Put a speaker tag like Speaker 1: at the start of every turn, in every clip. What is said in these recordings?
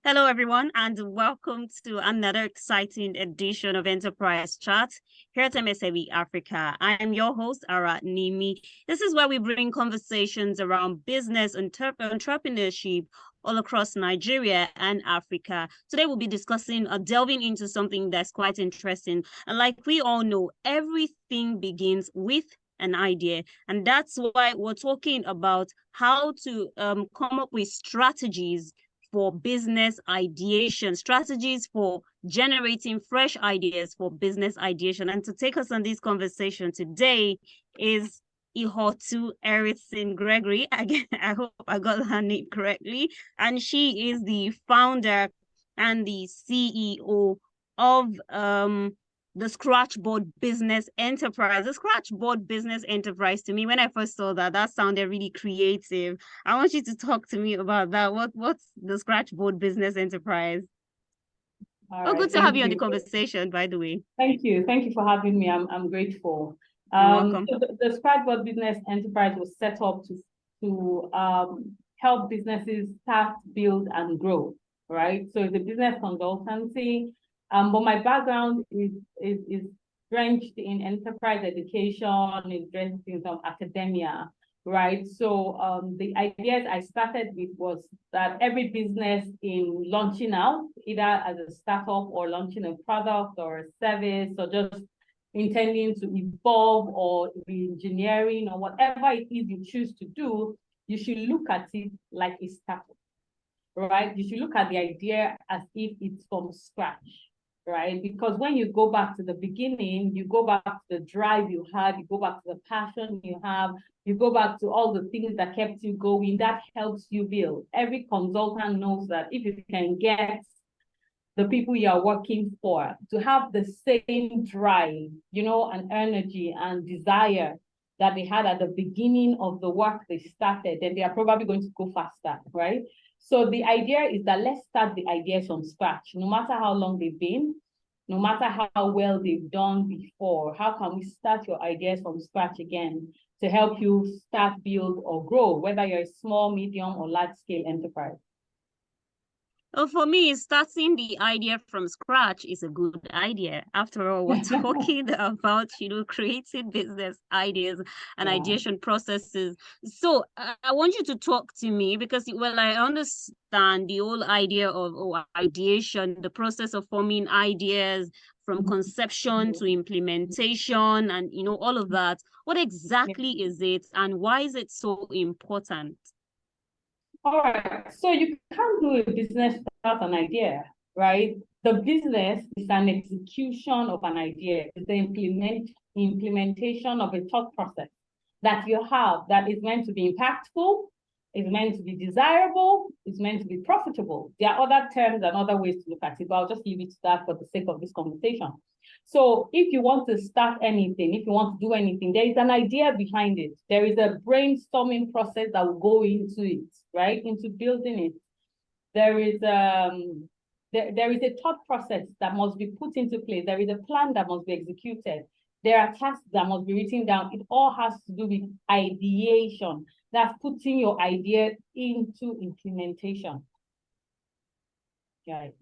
Speaker 1: Hello, everyone, and welcome to another exciting edition of Enterprise Chat here at MSME Africa. I am your host, Ara Nimi. This is where we bring conversations around business and entrepreneurship all across Nigeria and Africa. Today, we'll be discussing or delving into something that's quite interesting. And like we all know, everything begins with an idea. And that's why we're talking about how to come up with strategies for business ideation, strategies for generating fresh ideas for business ideation. And to take us on this conversation today is Ihotu Eritosin-Gregory. Again, I hope I got her name correctly. And she is the founder and the CEO of the Scratchboard Business Enterprise. The Scratchboard Business Enterprise, to me, when I first saw that, that sounded really creative. I want you to talk to me about that. What's the Scratchboard Business Enterprise?
Speaker 2: All right,
Speaker 1: good to have you on the conversation, by the way.
Speaker 2: Thank you. Thank you for having me. I'm grateful.
Speaker 1: You're welcome.
Speaker 2: So the Scratchboard Business Enterprise was set up to help businesses start, build, and grow, right? So it's a business consultancy. But my background is drenched in enterprise education, is drenched in some academia, right? So the ideas I started with was that every business in launching out, either as a startup or launching a product or a service or just intending to evolve or re-engineering or whatever it is you choose to do, you should look at it like a startup, right? You should look at the idea as if it's from scratch, right? Because when you go back to the beginning, you go back to the drive you had, you go back to the passion you have, you go back to all the things that kept you going, that helps you build. Every consultant knows that if you can get the people you are working for to have the same drive, and energy and desire that they had at the beginning of the work they started, then they are probably going to go faster, right? So the idea is that let's start the ideas from scratch, no matter how long they've been, no matter how well they've done before. How can we start your ideas from scratch again to help you start, build, or grow, whether you're a small, medium, or large-scale enterprise?
Speaker 1: Well, for me, starting the idea from scratch is a good idea. After all, we're talking about, creating business ideas and ideation processes. So I want you to talk to me because, well, I understand the whole idea of ideation, the process of forming ideas from conception to implementation and, all of that. What exactly is it and why is it so important?
Speaker 2: All right, so you can't do a business without an idea, right? The business is an execution of an idea. It's the implementation of a thought process that you have that is meant to be impactful, is meant to be desirable, is meant to be profitable. There are other terms and other ways to look at it, but I'll just leave it to that for the sake of this conversation. So if you want to start anything, if you want to do anything, there is an idea behind it. There is a brainstorming process that will go into it, right? Into building it. There is there is a thought process that must be put into place. There is a plan that must be executed. There are tasks that must be written down. It all has to do with ideation. That's putting your idea into implementation. Right.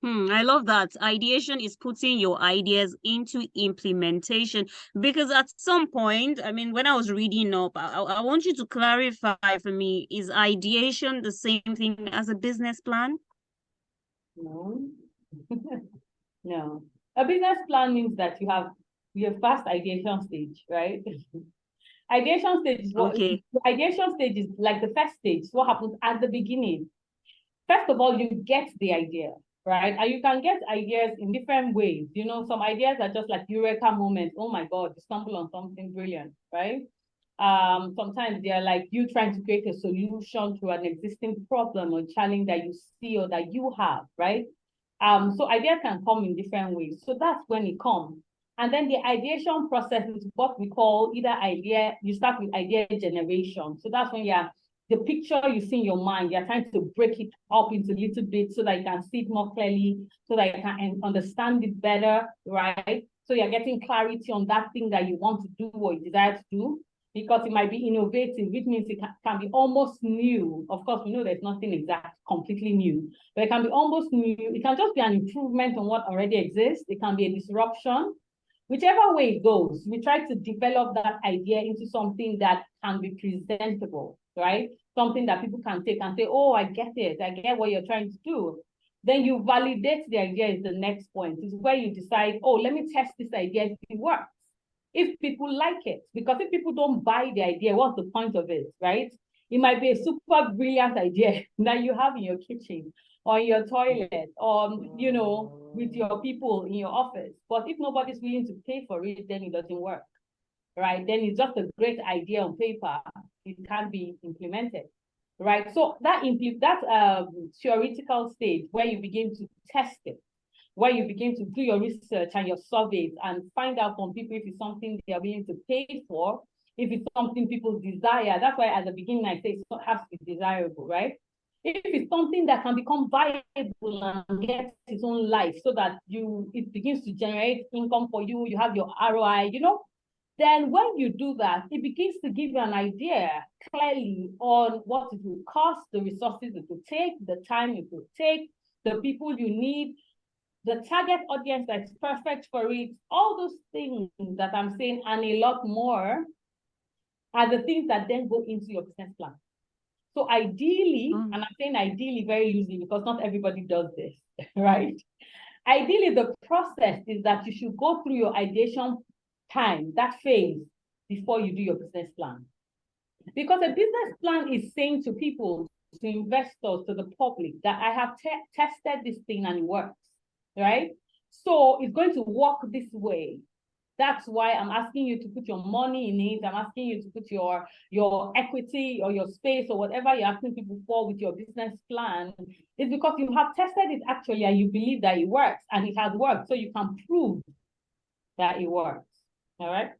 Speaker 1: I love that. Ideation is putting your ideas into implementation because at some point, I mean, when I was reading up, I want you to clarify for me, is ideation the same thing as a business plan?
Speaker 2: No. No. A business plan means that you have past ideation stage, right? Ideation stage is what ideation stage is like the first stage, what happens at the beginning. First of all, you get the idea, right? And you can get ideas in different ways. Some ideas are just like eureka moments. Oh my God, you stumble on something brilliant, right? Sometimes they are like you trying to create a solution to an existing problem or challenge that you see or that you have, right? So ideas can come in different ways. So that's when it comes. And then the ideation process is what we call you start with idea generation. So that's when the picture you see in your mind, you're trying to break it up into little bits so that you can see it more clearly, so that you can understand it better, right? So you're getting clarity on that thing that you want to do or you desire to do. because it might be innovative, which means it can be almost new. Of course, we know there's nothing exact, completely new, but it can be almost new. It can just be an improvement on what already exists. It can be a disruption. Whichever way it goes, we try to develop that idea into something that can be presentable, right? Something that people can take and say, oh, I get it. I get what you're trying to do. Then you validate the idea is the next point. It's where you decide, oh, let me test this idea if it works. If people like it, because if people don't buy the idea, what's the point of it, right? It might be a super brilliant idea that you have in your kitchen or in your toilet or, you know, with your people in your office. But if nobody's willing to pay for it, then it doesn't work, right? Then it's just a great idea on paper. It can't be implemented, right? So that theoretical stage where you begin to test it, where you begin to do your research and your surveys and find out from people if it's something they are willing to pay for, if it's something people desire. That's why at the beginning I say it has to be desirable, right? If it's something that can become viable and get its own life so that it begins to generate income for you, you have your ROI, you know, then when you do that, it begins to give you an idea clearly on what it will cost, the resources it will take, the time it will take, the people you need, the target audience that's perfect for it, all those things that I'm saying and a lot more are the things that then go into your business plan. So ideally, and I'm saying ideally very loosely because not everybody does this, right? Ideally, the process is that you should go through your ideation time, that phase, before you do your business plan. Because a business plan is saying to people, to investors, to the public, that I have tested this thing and it works, right? So it's going to work this way. That's why I'm asking you to put your money in it. I'm asking you to put your equity or your space or whatever you're asking people for with your business plan. It's because you have tested it actually and you believe that it works and it has worked. So you can prove that it works. All right.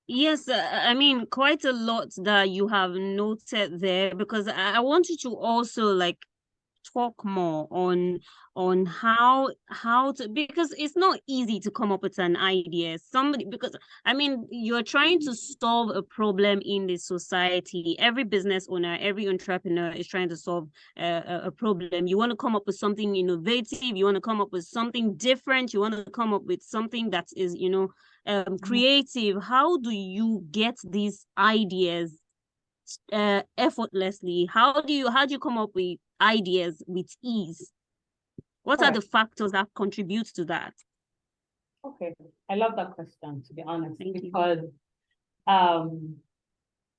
Speaker 1: Yes, I mean, quite a lot that you have noted there, because I want you to also like talk more on how to, because it's not easy to come up with an idea. Because I mean, you're trying to solve a problem in the society. Every business owner, every entrepreneur is trying to solve a problem. You want to come up with something innovative, you want to come up with something different, you want to come up with something that is, you know, creative. How do you get these ideas effortlessly? How do you come up with ideas with ease? What are the factors that contribute to that?
Speaker 2: Okay, I love that question, to be honest.
Speaker 1: Thank
Speaker 2: because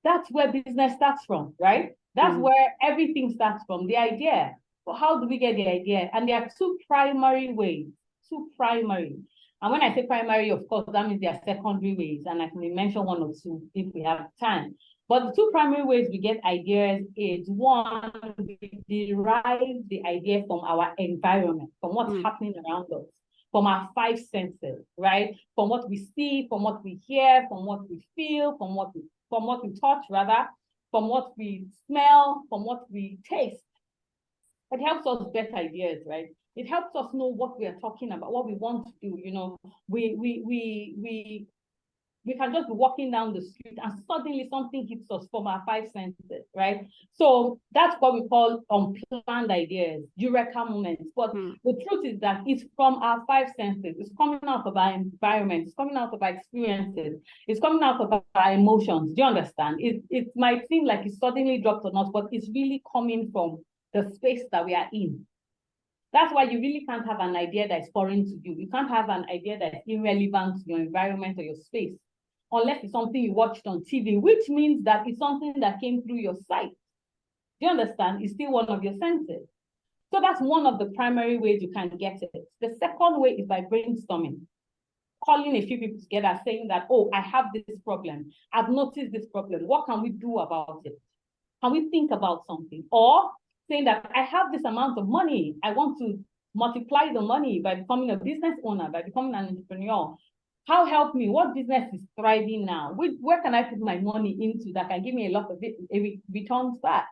Speaker 2: that's where business starts from, right? That's where everything starts from, the idea. But how do we get the idea? And there are two primary ways, And when I say primary, of course, that means there are secondary ways, and I can mention one or two if we have time. But the two primary ways we get ideas is, one, we derive the idea from our environment, from what's happening around us, from our five senses, right? From what we see, from what we hear, from what we feel, from what we touch, rather, from what we smell, from what we taste. It helps us get ideas, right? It helps us know what we are talking about, what we want to do. You know, we can just be walking down the street and suddenly something hits us from our five senses, right? So that's what we call unplanned ideas, eureka moments. But the truth is that it's from our five senses. It's coming out of our environment. It's coming out of our experiences. It's coming out of our emotions. Do you understand? It might seem like it's suddenly dropped on us, but it's really coming from the space that we are in. That's why you really can't have an idea that is foreign to you. You can't have an idea that is irrelevant to your environment or your space, unless it's something you watched on TV, which means that it's something that came through your sight. Do you understand? It's still one of your senses. So that's one of the primary ways you can get it. The second way is by brainstorming, calling a few people together, saying that, oh, I have this problem. I've noticed this problem. What can we do about it? Can we think about something? Or saying that I have this amount of money. I want to multiply the money by becoming a business owner, by becoming an entrepreneur. How help me? What business is thriving now? Where can I put my money into that can give me a lot of returns back?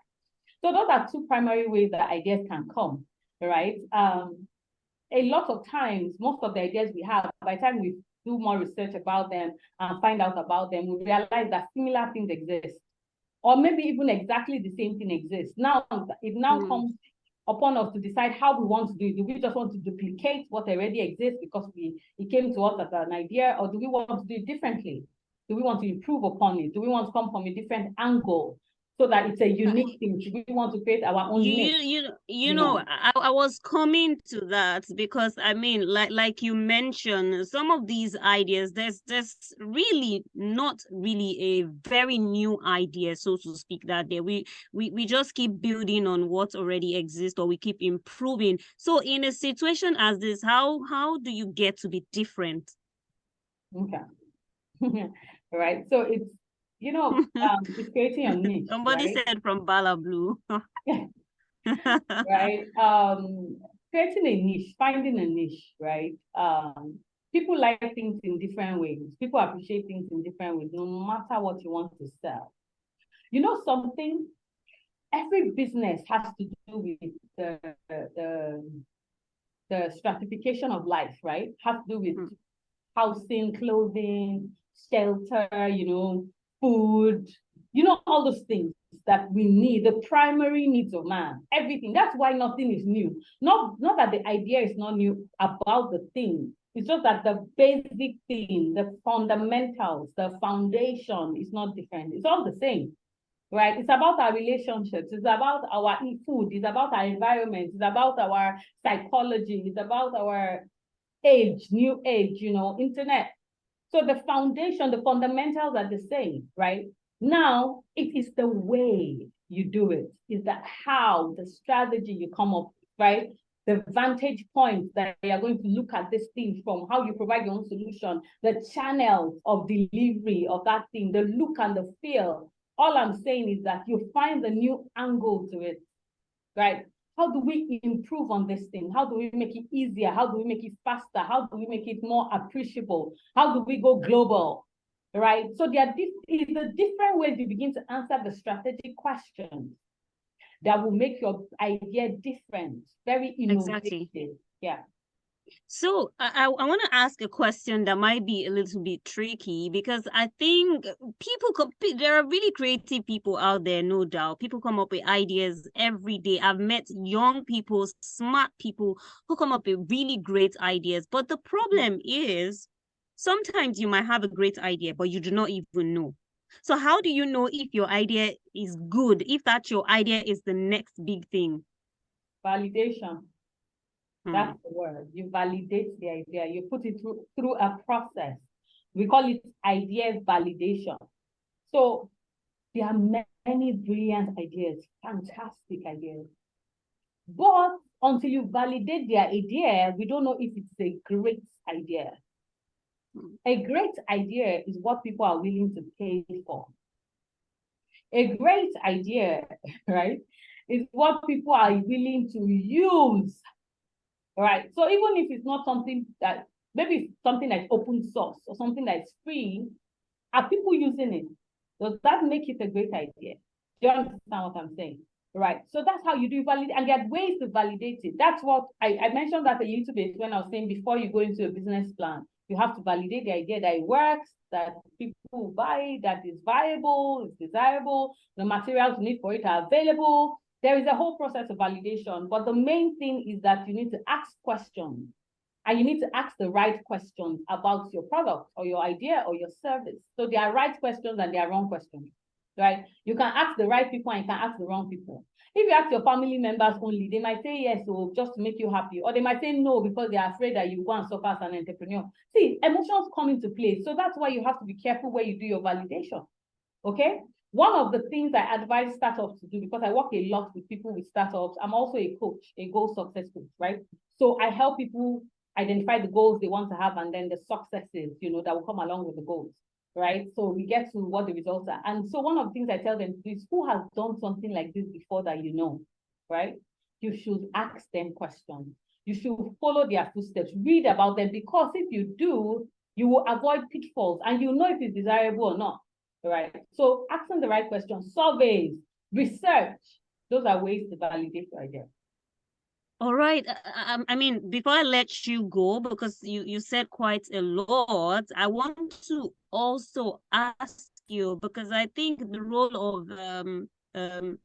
Speaker 2: So those are two primary ways that ideas can come, right? A lot of times, most of the ideas we have, by the time we do more research about them and find out about them, we realize that similar things exist. Or maybe even exactly the same thing exists. Now, it now comes upon us to decide how we want to do it. Do we just want to duplicate what already exists because it came to us as an idea, or do we want to do it differently? Do we want to improve upon it? Do we want to come from a different angle so that it's a unique thing? Do we want to create our own niche?
Speaker 1: You know, I was coming to that because I mean, like you mentioned, some of these ideas, there's really not really a very new idea, so to speak, that there we just keep building on what already exists, or we keep improving. So in a situation as this, how do you get to be different?
Speaker 2: Okay. Right. So it's, it's creating a niche.
Speaker 1: Somebody
Speaker 2: right?
Speaker 1: said from Bala Blue.
Speaker 2: Right. Creating a niche, finding a niche, right? People like things in different ways. People appreciate things in different ways, no matter what you want to sell. You know something? Every business has to do with the stratification of life, right? Has to do with housing, clothing, shelter, food, all those things that we need, the primary needs of man, everything. That's why nothing is new. Not that the idea is not new about the thing. It's just that the basic thing, the fundamentals, the foundation is not different. It's all the same, right? It's about our relationships. It's about our food. It's about our environment. It's about our psychology. It's about our age, new age, internet. So the foundation, the fundamentals are the same, right? Now, it is the way you do it, is that how, the strategy you come up with, right? The vantage point that you are going to look at this thing from, how you provide your own solution, the channels of delivery of that thing, the look and the feel. All I'm saying is that you find the new angle to it, right? How do we improve on this thing? How do we make it easier? How do we make it faster? How do we make it more appreciable? How do we go global, right? So there are the different ways you begin to answer the strategic questions that will make your idea different, very innovative. Exactly. Yeah.
Speaker 1: So I want to ask a question that might be a little bit tricky, because I think there are really creative people out there, no doubt. People come up with ideas every day. I've met young people, smart people who come up with really great ideas. But the problem is sometimes you might have a great idea, but you do not even know. So how do you know if your idea is good, if that your idea is the next big thing?
Speaker 2: Validation. That's the word. You validate the idea. You put it through a process. We call it idea validation. So there are many brilliant ideas, fantastic ideas. But until you validate their idea, we don't know if it's a great idea. A great idea is what people are willing to pay for. A great idea, right, is what people are willing to use. Right. So even if it's not something that, maybe it's something that's open source or something that's free, are people using it? Does that make it a great idea? Do you understand what I'm saying? Right. So that's how you do validate, and there are ways to validate it. That's what I mentioned that a little bit when I was saying before you go into a business plan, you have to validate the idea that it works, that people will buy, that is viable, it's desirable, the materials you need for it are available. There is a whole process of validation, but the main thing is that you need to ask questions, and you need to ask the right questions about your product or your idea or your service. So there are right questions and there are wrong questions, right? You can ask the right people and you can ask the wrong people. If you ask your family members only, they might say yes, so just to make you happy, or they might say no because they are afraid that you go and suffer as an entrepreneur. See, emotions come into play, so that's why you have to be careful where you do your validation, okay? One of the things I advise startups to do, because I work a lot with people with startups, I'm also a coach, a goal success coach, right? So I help people identify the goals they want to have and then the successes, that will come along with the goals, right? So we get to what the results are. And so one of the things I tell them is, who has done something like this before that right? You should ask them questions. You should follow their footsteps, read about them, because if you do, you will avoid pitfalls and you know if it's desirable or not. Right. So asking the right questions, surveys, research, those are ways to validate your idea.
Speaker 1: All right. I mean, before I let you go, because you said quite a lot, I want to also ask you, because I think the role of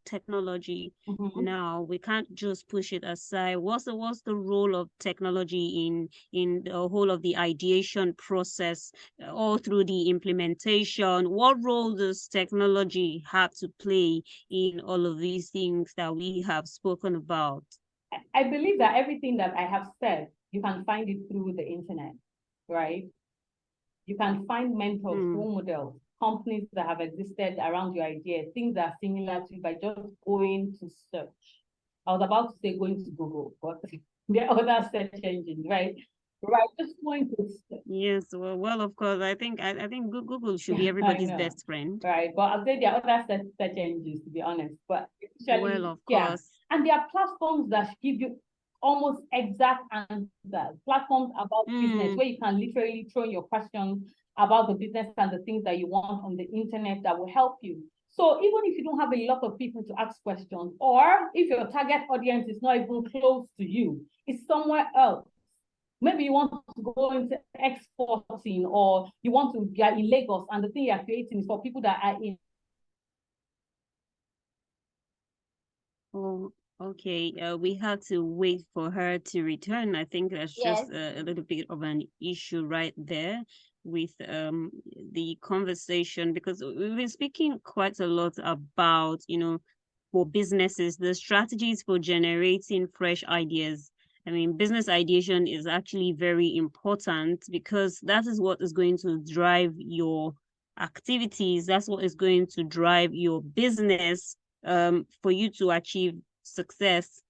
Speaker 1: technology now, we can't just push it aside. What's the role of technology in the whole of the ideation process, all through the implementation? What role does technology have to play in all of these things that we have spoken about?
Speaker 2: I believe that everything that I have said, you can find it through the internet, right? You can find mentors, role models, companies that have existed around your idea, things that are similar to you by just going to search. I was about to say going to Google, but there are other search engines, right? Right, just going to search.
Speaker 1: Yes, well, of course, I think Google should be everybody's best friend.
Speaker 2: Right, but I'll say there are other search engines, to be honest. But
Speaker 1: Well, of course.
Speaker 2: and there are platforms that give you almost exact answers. Platforms about business where you can literally throw your questions about the business and the things that you want on the internet that will help you. So even if you don't have a lot of people to ask questions, or if your target audience is not even close to you, it's somewhere else. Maybe you want to go into exporting, or you want to be in Lagos, and the thing you're creating is for people that are in.
Speaker 1: Oh, okay. We have to wait for her to return. I think that's just a little bit of an issue right there with the conversation, because we've been speaking quite a lot about, for businesses, the strategies for generating fresh ideas. I mean, business ideation is actually very important, because that is what is going to drive your activities. That's what is going to drive your business, for you to achieve success.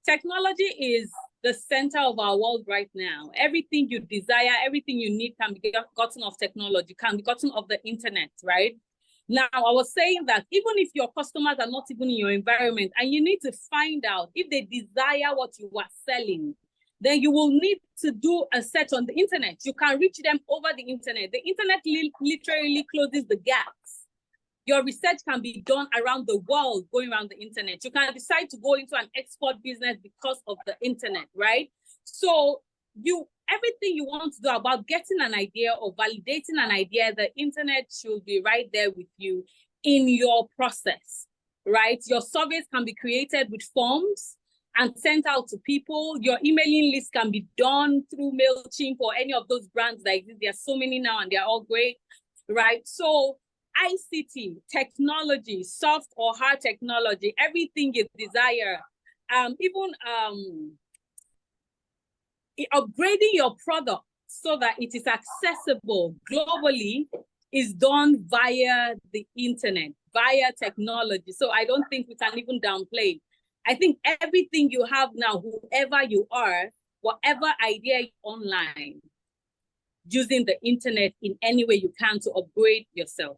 Speaker 3: Technology is the center of our world right now. Everything you desire, everything you need can be gotten off technology, can be gotten off the internet, right? Now, I was saying that even if your customers are not even in your environment, and you need to find out if they desire what you are selling, then you will need to do a search on the internet. You can reach them over the internet. The internet literally closes the gaps. Your research can be done around the world, going around the internet. You can decide to go into an export business because of the internet, right? So everything you want to do about getting an idea or validating an idea, the internet should be right there with you in your process, right? Your surveys can be created with forms and sent out to people. Your emailing list can be done through MailChimp or any of those brands that exist. There are so many now and they're all great, right? So ICT, technology, soft or hard technology, everything you desire, even upgrading your product so that it is accessible globally is done via the internet, via technology. So I don't think we can even downplay. I think everything you have now, whoever you are, whatever idea online, using the internet in any way you can to upgrade yourself.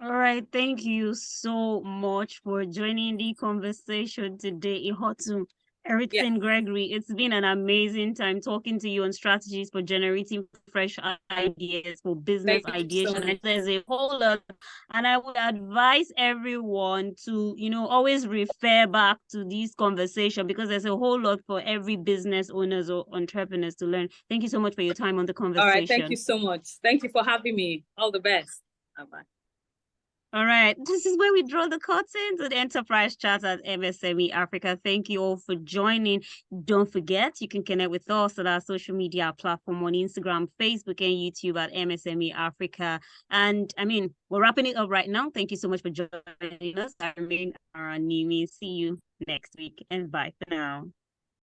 Speaker 1: All right, thank you so much for joining the conversation today, Ihotu Eritosin-Gregory. It's been an amazing time talking to you on strategies for generating fresh ideas for business ideation. And there's a whole lot, and I would advise everyone to, always refer back to these conversations, because there's a whole lot for every business owners or entrepreneurs to learn. Thank you so much for your time on the conversation.
Speaker 3: All right, thank you so much. Thank you for having me. All the best. Bye-bye.
Speaker 1: All right, this is where we draw the curtain to the Enterprise Chat at MSME Africa. Thank you all for joining. Don't forget, you can connect with us on our social media platform on Instagram, Facebook, and YouTube at MSME Africa. And we're wrapping it up right now. Thank you so much for joining us. I remain Aranimi. See you next week, and bye for now.